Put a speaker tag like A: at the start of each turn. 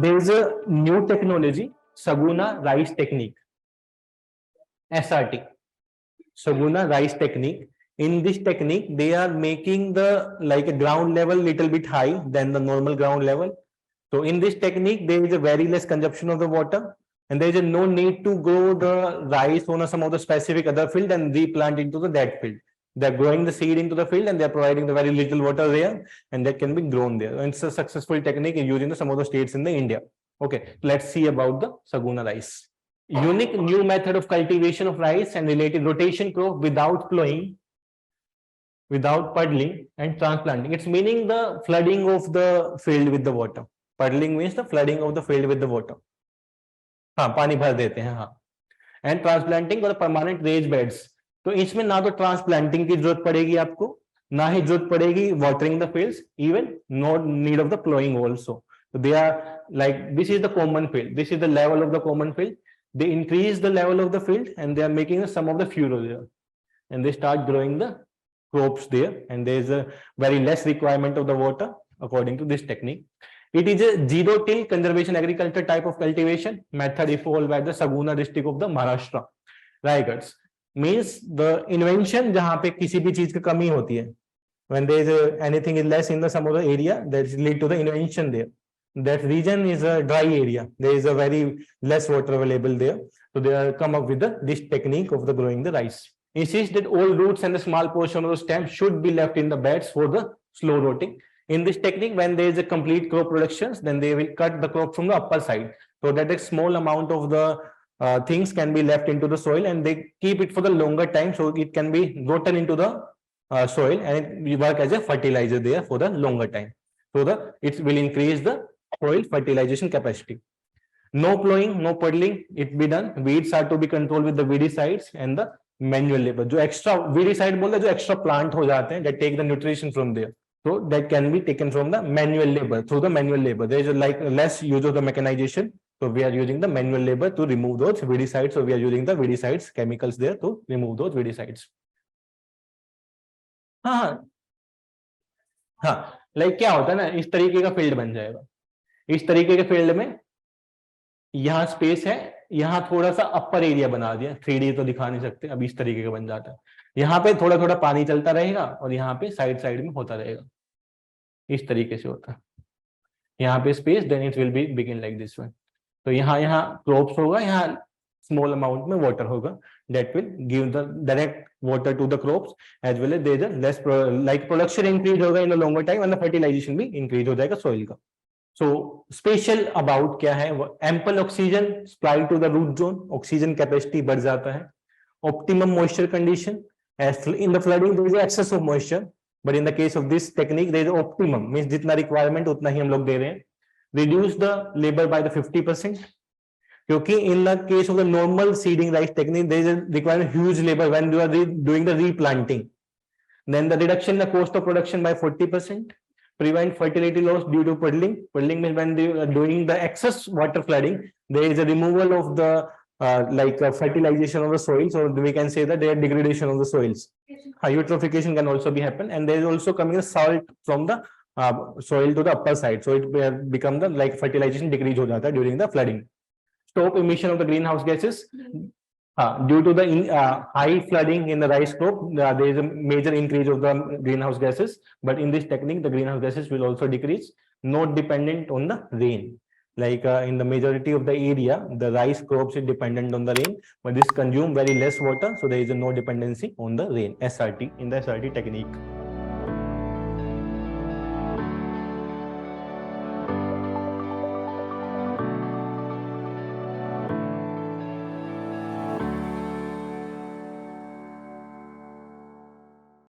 A: there is a new technology, Saguna rice technique, SRT, Saguna rice technique. In this technique, they are making the like a ground level little bit high than the normal ground level. So in this technique, there is a very less consumption of the water, and there is no need to grow the rice on some of the specific other field and replant into the that field. They're growing the seed into the field and they're providing the very little water there, and that can be grown there. And it's a successful technique used in some of the states in the India. Okay, let's see about the Saguna rice. Unique new method of cultivation of rice and related rotation crop without plowing, without puddling and transplanting. It's meaning the flooding of the field with the water. Puddling means the flooding of the field with the water. हाँ, पानी भर देते हैं, हाँ. And transplanting or permanent raised beds. तो इसमें ना तो ट्रांसप्लांटिंग की जरूरत पड़ेगी आपको, ना ही जरूरत पड़ेगी watering the fields, even no need of the plowing also. So they are like, this is the common field, this is the level of the common field. They increase the level of the field and they are making some of the furrow there, and they start growing the crops there, and there is a very less requirement of the water according to this technique. It is a zero till conservation agriculture type of cultivation method evolved by the Saguna district of the Maharashtra, Raigad. Means the invention जहाँ पे किसी भी चीज की कमी होती है, when there is anything is less in the some of the area, that lead to the invention there. That region is a dry area, there is a very less water available there, so they are come up with this technique of the growing the rice. Insists that all roots and the small portion of the stem should be left in the beds for the slow rotting. In this technique, when there is a complete crop production, then they will cut the crop from the upper side, so that a small amount of the things can be left into the soil, and they keep it for the longer time, so it can be rotten into the soil, and it work as a fertilizer there for the longer time. So it will increase the soil fertilization capacity. No plowing, no puddling, it be done. Weeds are to be controlled with the weedicides and the manual labor. जो extra weedicide बोलते हैं, जो extra plant हो जाते हैं, that take the nutrition from there. So that can be taken from the manual labor, through the manual labor. There is like less use of the mechanization. So we are using the manual labor to remove those weedicides. So we are using the weedicides chemicals there to remove those weedicides. हाँ हाँ, like क्या होता है ना, इस तरीके का field बन जाएगा. इस तरीके के फील्ड में यहाँ स्पेस है, यहाँ थोड़ा सा अपर एरिया बना दिया. 3D तो दिखा नहीं सकते, अब इस तरीके का बन जाता है. यहाँ पे थोड़ा थोड़ा पानी चलता रहेगा और यहाँ पे साइड साइड में होता रहेगा. इस तरीके से होता है. यहाँ पे space, then it will be begin like this one. तो यहाँ क्रॉप्स होगा, यहाँ स्मॉल अमाउंट में वाटर होगा, that will give the direct water to the crops, as well as there is a less like production increase होगा in a longer time, and the fertilization भी increase हो जाएगा soil का. So special about क्या है, ample oxygen supply to the root zone, oxygen capacity बढ़ जाता है. Optimum moisture condition, as in the flooding there is excess of moisture, but in the case of this technique there is optimum, means जितना requirement उतना ही हम लोग दे रहे हैं. Reduce the labor by the 50%. क्योंकि in the case of the normal seeding rice technique, there is a require huge labor when you are doing the replanting. Then the reduction in the cost of production by 40%. Prevent fertility loss due to puddling. Puddling means when they are doing the excess water flooding, there is a removal of the fertilization of the soil. So we can say that there is degradation of the soils. Eutrophication can also be happen, and there is also coming a salt from the soil to the upper side. So it become the like fertilization decrease हो जाता है during the flooding. Stop emission of the greenhouse gases. Due to the high flooding in the rice crop, there is a major increase of the greenhouse gases. But in this technique, the greenhouse gases will also decrease, not dependent on the rain. Like in the majority of the area, the rice crops is dependent on the rain, but this consume very less water, so there is no dependency on the rain. SRT in the SRT technique.